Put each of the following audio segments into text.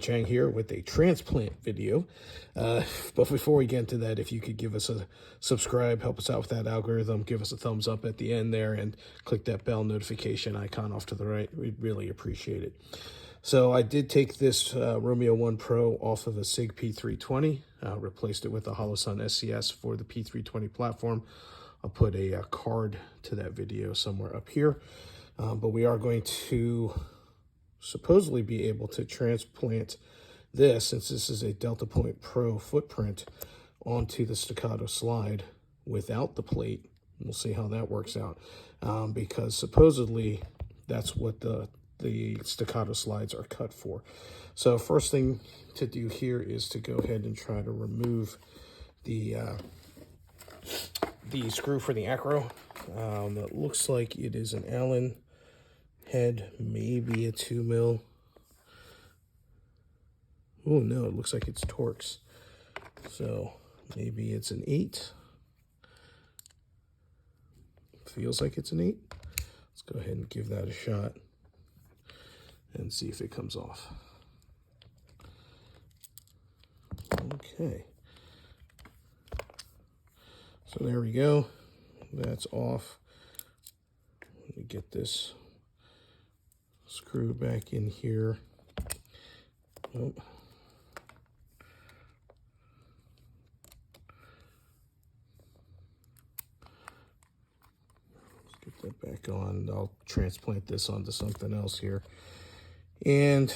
Chang here with a transplant video. But before we get into that, if you could give us a subscribe, help us out with that algorithm, give us a thumbs up at the end there, and click that bell notification icon off to the right. We'd really appreciate it. So I did take this Romeo 1 Pro off of a Sig P320, replaced it with a Holosun SCS for the P320 platform. I'll put a card to that video somewhere up here. But we are going to supposedly be able to transplant this, since this is a Delta Point Pro footprint, onto the Staccato slide without the plate. We'll see how that works out, because supposedly that's what the Staccato slides are cut for. So first thing to do here is to go ahead and try to remove the screw for the acro. It looks like it is an Allen head, maybe a 2 mil. Oh no, it looks like it's Torx. So maybe it's an 8. Feels like it's an 8. Let's go ahead and give that a shot and see if it comes off. Okay. So there we go. That's off. Let me get this screw back in here. Oh. Let's get that back on. I'll transplant this onto something else here. And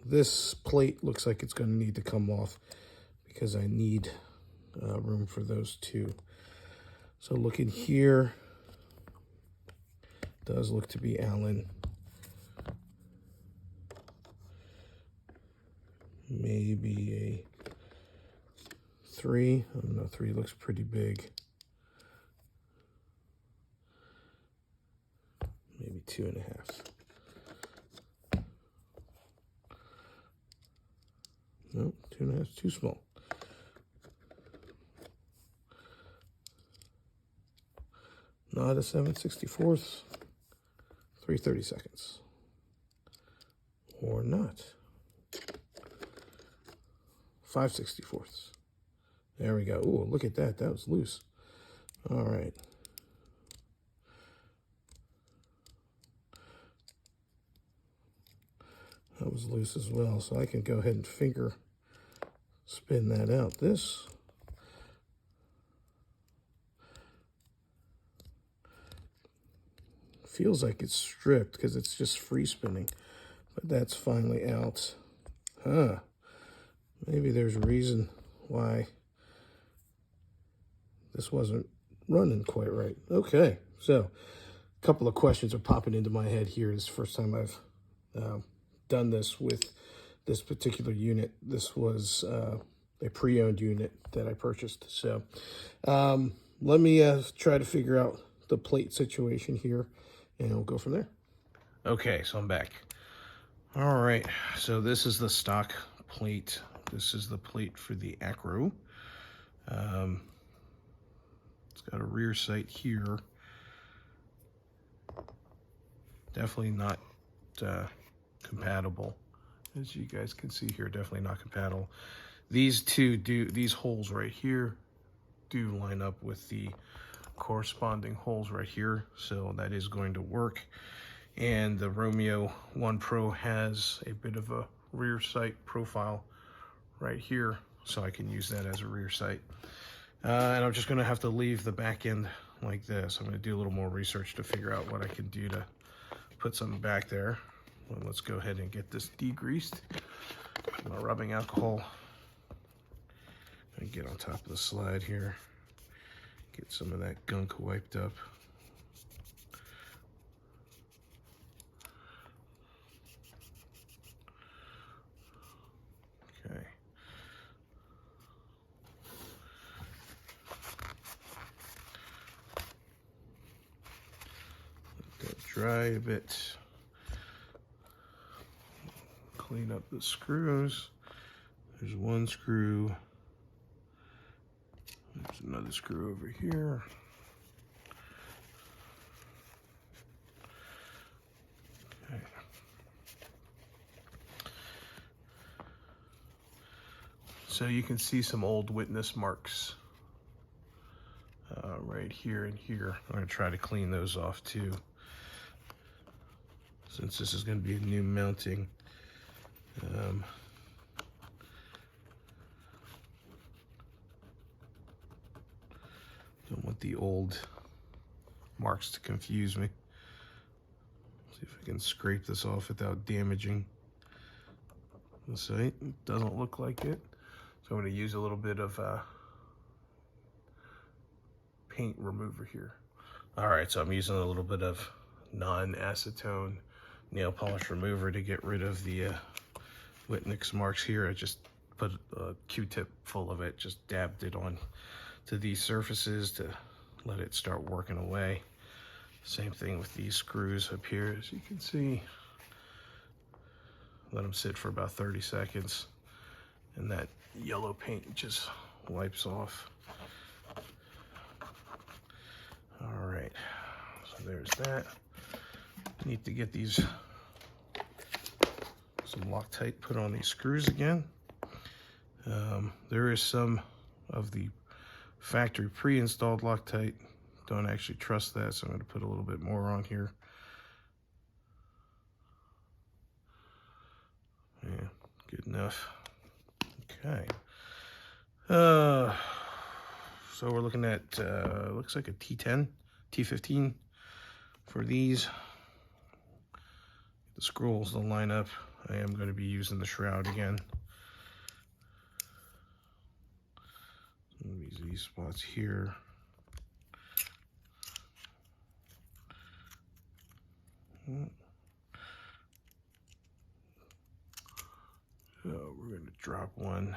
this plate looks like it's going to need to come off because I need room for those two. So looking here, does look to be Allen. Maybe a 3. I don't know, 3 looks pretty big. Maybe 2.5. No, 2.5 is too small. Not a 7/64, 3/32. Or not. 5/64. There we go. Ooh, look at that. That was loose. All right. That was loose as well, so I can go ahead and finger spin that out. This feels like it's stripped because it's just free spinning, but that's finally out. Huh. Maybe there's a reason why this wasn't running quite right. Okay, so a couple of questions are popping into my head here. This is the first time I've done this with this particular unit. This was a pre-owned unit that I purchased. So let me try to figure out the plate situation here, and we'll go from there. Okay, so I'm back. All right, so this is the stock plate. This is the plate for the acro. It's got a rear sight here. Definitely not compatible. As you guys can see here, definitely not compatible. These holes right here do line up with the corresponding holes right here, so that is going to work. And the Romeo 1 Pro has a bit of a rear sight profile right here, so I can use that as a rear sight. And I'm just going to have to leave the back end like this. I'm going to do a little more research to figure out what I can do to put something back there. Well, let's go ahead and get this degreased. My rubbing alcohol. And get on top of the slide here. Get some of that gunk wiped up. Okay. Let that dry a bit. Clean up the screws. There's one screw. There's another screw over here. Okay. So you can see some old witness marks right here and here. I'm going to try to clean those off too, since this is going to be a new mounting. Don't want the old marks to confuse me. See if I can scrape this off without damaging the site. It doesn't look like it. So I'm going to use a little bit of paint remover here. All right, so I'm using a little bit of non-acetone nail polish remover to get rid of the witness marks here. I just put a Q-tip full of it, just dabbed it on to these surfaces to let it start working away. Same thing with these screws up here, as you can see. Let them sit for about 30 seconds, and that yellow paint just wipes off. All right, so there's that. Need to get these, some Loctite put on these screws again. There is some of the factory pre-installed Loctite. Don't actually trust that, so I'm going to put a little bit more on here. Yeah, good enough. Okay. So we're looking at, looks like a T10, T15 for these. The scrolls don't line up. I am going to be using the shroud again. These spots here. So we're going to drop one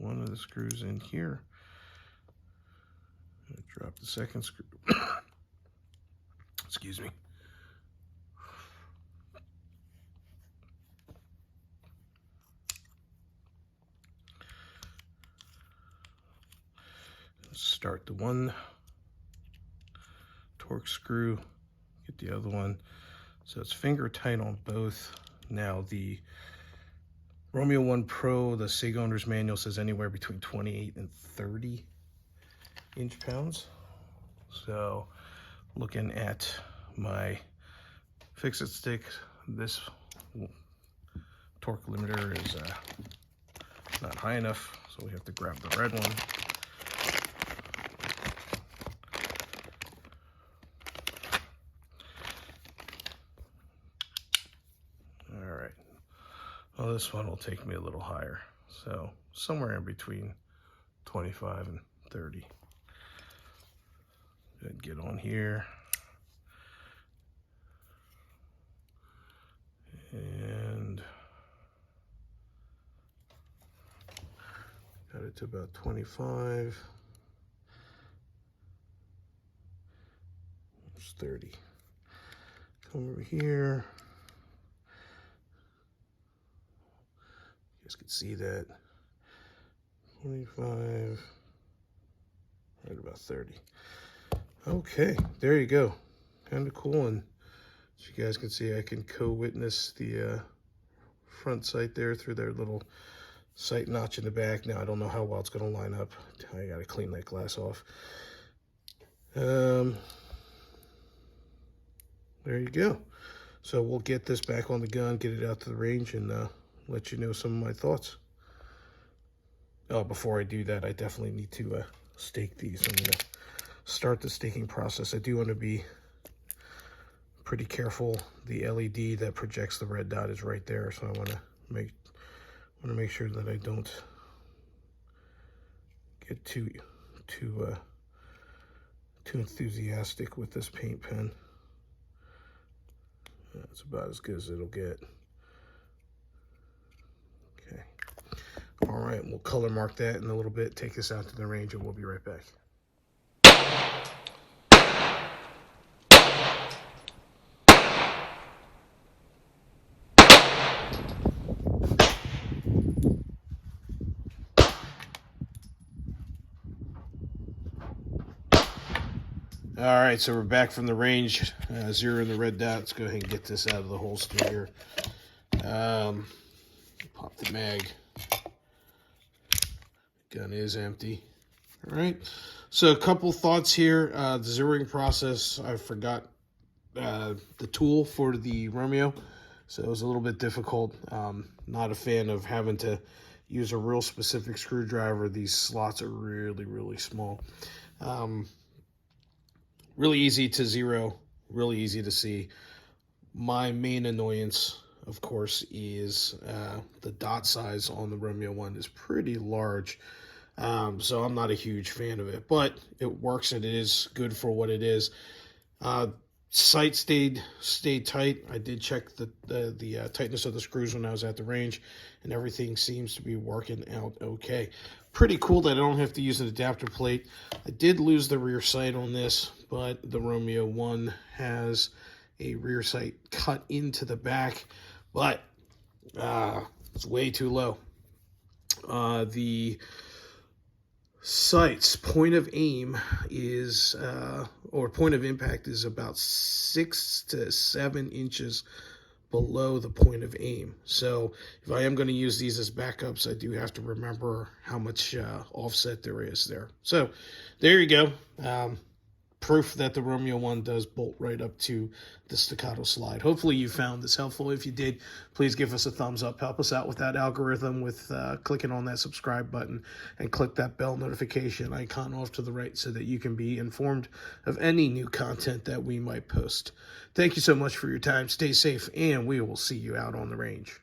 of the screws in here. Drop the second screw. Excuse me. Start the one torque screw, get the other one. So it's finger tight on both. Now the Romeo 1 Pro, the SIG owner's manual says anywhere between 28 and 30 inch-pounds. So looking at my fix-it stick, this torque limiter is not high enough, so we have to grab the red one. Well, this one will take me a little higher, so somewhere in between 25 and 30. Good, get on here. And got it to about 25. It's 30. Come over here. You guys can see that. 25, right about 30. Okay, there you go. Kind of cool, and as you guys can see, I can co-witness the front sight there through their little sight notch in the back. Now, I don't know how well it's going to line up. I got to clean that glass off. There you go. So we'll get this back on the gun, get it out to the range, and let you know some of my thoughts. Oh, before I do that, I definitely need to stake these. I'm going to start the staking process. I do want to be pretty careful. The LED that projects the red dot is right there, so I want to make sure that I don't get too enthusiastic with this paint pen. That's about as good as it'll get. Okay. All right, we'll color mark that in a little bit, take this out to the range, and we'll be right back. All right, so we're back from the range, zero in the red dot. Let's go ahead and get this out of the holster here. Pop the mag. Gun is empty. All right. So a couple thoughts here. The zeroing process, I forgot the tool for the Romeo, so it was a little bit difficult. Not a fan of having to use a real specific screwdriver. These slots are really small. Really easy to zero, really easy to see. My main annoyance, of course, is the dot size on the Romeo one is pretty large. So I'm not a huge fan of it, but it works and it is good for what it is. Sight stayed tight. I did check the tightness of the screws when I was at the range, and everything seems to be working out okay. Pretty cool that I don't have to use an adapter plate. I did lose the rear sight on this, but the Romeo 1 has a rear sight cut into the back, but it's way too low. The sight's point of aim is, or point of impact is about 6 to 7 inches below the point of aim. So if I am going to use these as backups, I do have to remember how much offset there is there. So there you go. Proof that the Romeo 1 does bolt right up to the staccato slide. Hopefully you found this helpful. If you did, please give us a thumbs up. Help us out with that algorithm with clicking on that subscribe button and click that bell notification icon off to the right so that you can be informed of any new content that we might post. Thank you so much for your time. Stay safe, and we will see you out on the range.